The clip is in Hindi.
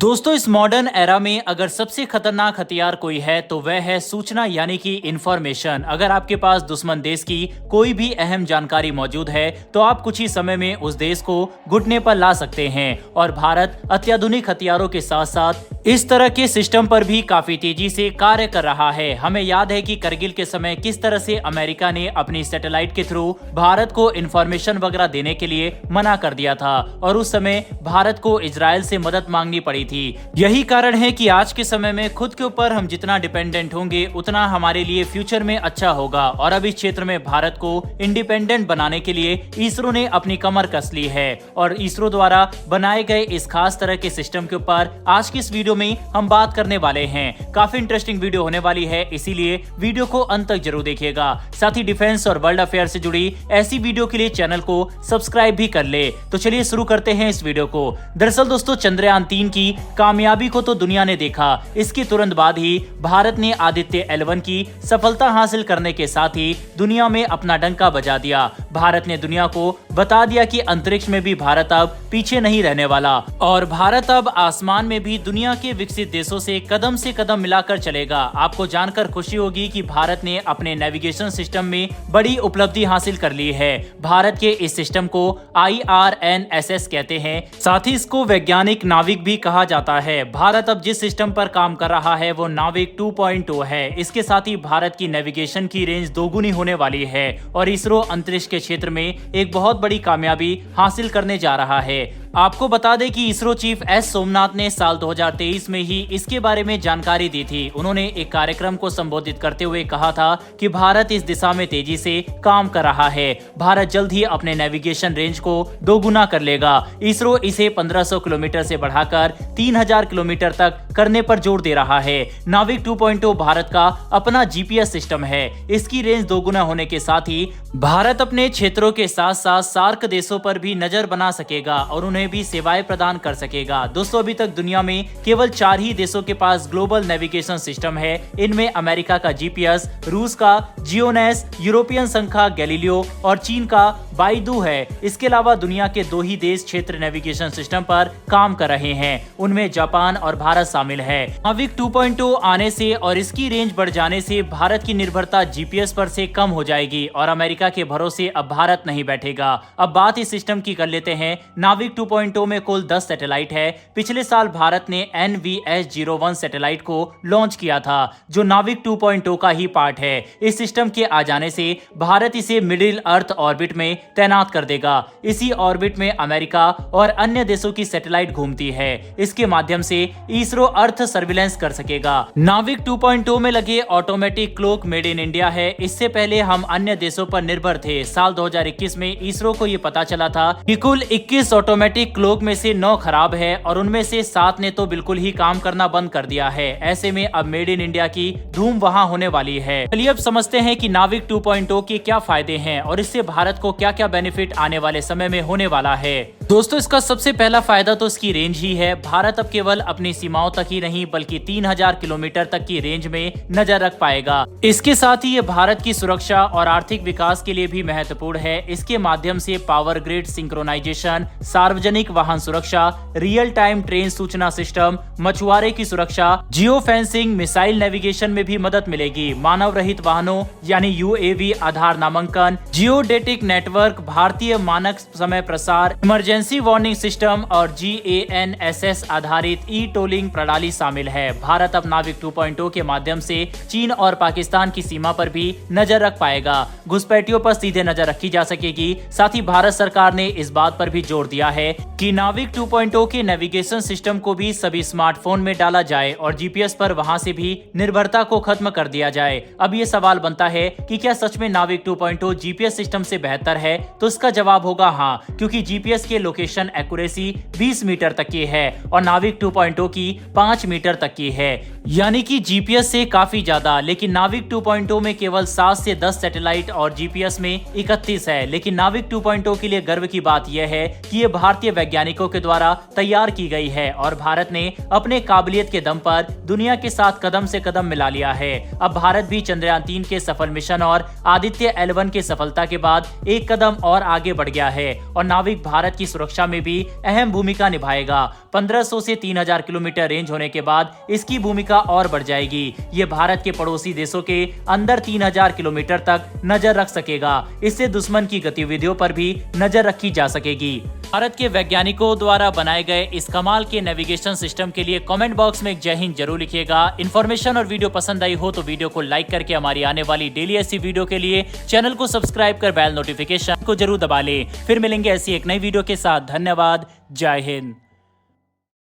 दोस्तों इस मॉडर्न एरा में अगर सबसे खतरनाक हथियार कोई है तो वह है सूचना यानी कि इंफॉर्मेशन। अगर आपके पास दुश्मन देश की कोई भी अहम जानकारी मौजूद है तो आप कुछ ही समय में उस देश को घुटने पर ला सकते हैं। और भारत अत्याधुनिक हथियारों के साथ साथ इस तरह के सिस्टम पर भी काफी तेजी से कार्य कर रहा है। हमें याद है कि करगिल के समय किस तरह से अमेरिका ने अपनी सैटेलाइट के थ्रू भारत को इंफॉर्मेशन वगैरह देने के लिए मना कर दिया था और उस समय भारत को इजराइल से मदद मांगनी पड़ी थी। यही कारण है कि आज के समय में खुद के ऊपर हम जितना डिपेंडेंट होंगे उतना हमारे लिए फ्यूचर में अच्छा होगा। और अब इस क्षेत्र में भारत को इंडिपेंडेंट बनाने के लिए इसरो ने अपनी कमर कस ली है और इसरो द्वारा बनाए गए इस खास तरह के सिस्टम के ऊपर आज की इस वीडियो में हम बात करने वाले हैं। काफी इंटरेस्टिंग वीडियो होने वाली है, इसीलिए वीडियो को अंत तक जरूर देखिएगा। साथ ही डिफेंस और वर्ल्ड अफेयर से जुड़ी ऐसी वीडियो के लिए चैनल को सब्सक्राइब भी कर ले। तो चलिए शुरू करते हैं इस वीडियो को। दरअसल दोस्तों चंद्रयान 3 की कामयाबी को तो दुनिया ने देखा, इसके तुरंत बाद ही भारत ने आदित्य L1 की सफलता हासिल करने के साथ ही दुनिया में अपना डंका बजा दिया। भारत ने दुनिया को बता दिया कि अंतरिक्ष में भी भारत अब पीछे नहीं रहने वाला और भारत अब आसमान में भी दुनिया के विकसित देशों से कदम मिलाकर चलेगा। आपको जानकर खुशी होगी कि भारत ने अपने नेविगेशन सिस्टम में बड़ी उपलब्धि हासिल कर ली है। भारत के इस सिस्टम को IRNSS कहते हैं, साथ ही इसको वैज्ञानिक नाविक भी कहा जाता है। भारत अब जिस सिस्टम पर काम कर रहा है वो नाविक 2.0 है। इसके साथ ही भारत की नेविगेशन की रेंज दोगुनी होने वाली है और इसरो अंतरिक्ष के क्षेत्र में एक बहुत बड़ी कामयाबी हासिल करने जा रहा है। आपको बता दें कि इसरो चीफ S सोमनाथ ने साल 2023 में ही इसके बारे में जानकारी दी थी। उन्होंने एक कार्यक्रम को संबोधित करते हुए कहा था कि भारत इस दिशा में तेजी से काम कर रहा है। भारत जल्द ही अपने नेविगेशन रेंज को दोगुना कर लेगा। इसरो इसे 1500 किलोमीटर से बढ़ाकर 3000 किलोमीटर तक करने पर जोर दे रहा है। नाविक 2.0 भारत का अपना GPS सिस्टम है। इसकी रेंज दोगुना होने के साथ ही भारत अपने क्षेत्रों के साथ साथ सार्क देशों पर भी नजर बना सकेगा और उन्हें भी सेवाएं प्रदान कर सकेगा। दोस्तों अभी तक दुनिया में केवल 4 ही देशों के पास ग्लोबल नेविगेशन सिस्टम है। इनमें अमेरिका का GPS, रूस का जियोनेस, यूरोपियन संघ का गैलीलियो और चीन का बाइडू है। इसके अलावा दुनिया के 2 ही देश क्षेत्र नेविगेशन सिस्टम पर काम कर रहे हैं, उनमें जापान और भारत शामिल है। नाविक 2.0 आने से और इसकी रेंज बढ़ जाने से भारत की निर्भरता GPS पर से कम हो जाएगी और अमेरिका के भरोसे अब भारत नहीं बैठेगा। अब बात इस सिस्टम की कर लेते हैं। नाविक 2.0 में कुल 10 सैटेलाइट है। पिछले साल भारत ने NVS-01 सैटेलाइट को लॉन्च किया था जो नाविक 2.0 का ही पार्ट है। इस सिस्टम के आ जाने से भारत इसे मिडिल अर्थ ऑर्बिट में तैनात कर देगा। इसी ऑर्बिट में अमेरिका और अन्य देशों की सैटेलाइट घूमती है। इसके माध्यम से इसरो अर्थ सर्विलेंस कर सकेगा। नाविक 2.0 में लगे automatic clock made in India है। इससे पहले हम अन्य देशों पर निर्भर थे। साल 2021 में इसरो को ये पता चला था कि कुल 21 ऑटोमेटिक क्लॉक में से 9 खराब है और उनमें से 7 ने तो बिल्कुल ही काम करना बंद कर दिया है। ऐसे में अब मेड इन इंडिया की धूम वहां होने वाली है। चलिए अब समझते हैं कि नाविक 2.0 के क्या फायदे हैं और इससे भारत को क्या क्या बेनिफिट आने वाले समय में होने वाला है। दोस्तों इसका सबसे पहला फायदा तो इसकी रेंज ही है। भारत अब केवल अपनी सीमाओं तक ही नहीं बल्कि 3000 किलोमीटर तक की रेंज में नजर रख पाएगा। इसके साथ ही ये भारत की सुरक्षा और आर्थिक विकास के लिए भी महत्वपूर्ण है। इसके माध्यम से पावर ग्रिड सिंक्रोनाइजेशन, सार्वजनिक वाहन सुरक्षा, रियल टाइम ट्रेन सूचना सिस्टम, मछुआरे की सुरक्षा, जियो फेंसिंग, मिसाइल नेविगेशन में भी मदद मिलेगी। मानव रहित वाहनों यानी UAV आधार नामांकन, जियोडेटिक नेटवर्क, भारतीय मानक समय प्रसार, इमरजेंसी वार्निंग सिस्टम और GANSS आधारित ई-टोलिंग प्रणाली शामिल है। भारत अब नाविक 2.0 के माध्यम से चीन और पाकिस्तान की सीमा पर भी नजर रख पाएगा। घुसपैठियों पर सीधे नजर रखी जा सकेगी। साथ ही भारत सरकार ने इस बात पर भी जोर दिया है कि नाविक 2.0 के नेविगेशन सिस्टम को भी सभी स्मार्टफोन में डाला जाए और GPS पर वहां से भी निर्भरता को खत्म कर दिया जाए। अब ये सवाल बनता है कि क्या सच में नाविक 2.0 GPS सिस्टम से बेहतर है? तो इसका जवाब होगा हाँ, क्योंकि GPS के लोकेशन एक्यूरेसी 20 मीटर तक की है और नाविक 2.0 की 5 मीटर तक की है, यानी कि GPS से काफी ज्यादा। लेकिन नाविक 2.0 में केवल 7 से 10 सैटेलाइट और GPS में 31 है। लेकिन नाविक 2.0 के लिए गर्व की बात यह है कि ये भारतीय वैज्ञानिकों के द्वारा तैयार की गई है और भारत ने अपने काबिलियत के दम पर दुनिया के साथ कदम से कदम मिला लिया है। अब भारत भी चंद्रयान 3 के सफल मिशन और आदित्य L1 के सफलता के बाद एक कदम कदम और आगे बढ़ गया है और नाविक भारत की सुरक्षा में भी अहम भूमिका निभाएगा। 1500 से 3000 किलोमीटर रेंज होने के बाद इसकी भूमिका और बढ़ जाएगी। ये भारत के पड़ोसी देशों के अंदर 3000 किलोमीटर तक नजर रख सकेगा। इससे दुश्मन की गतिविधियों पर भी नजर रखी जा सकेगी। भारत के वैज्ञानिकों द्वारा बनाए गए इस कमाल के नेविगेशन सिस्टम के लिए कमेंट बॉक्स में एक जय हिंद जरूर लिखिएगा। इन्फॉर्मेशन और वीडियो पसंद आई हो तो वीडियो को लाइक करके हमारी आने वाली डेली ऐसी वीडियो के लिए चैनल को सब्सक्राइब कर बेल नोटिफिकेशन को जरूर दबा लें। फिर मिलेंगे ऐसी एक नई वीडियो के साथ। धन्यवाद। जय हिंद।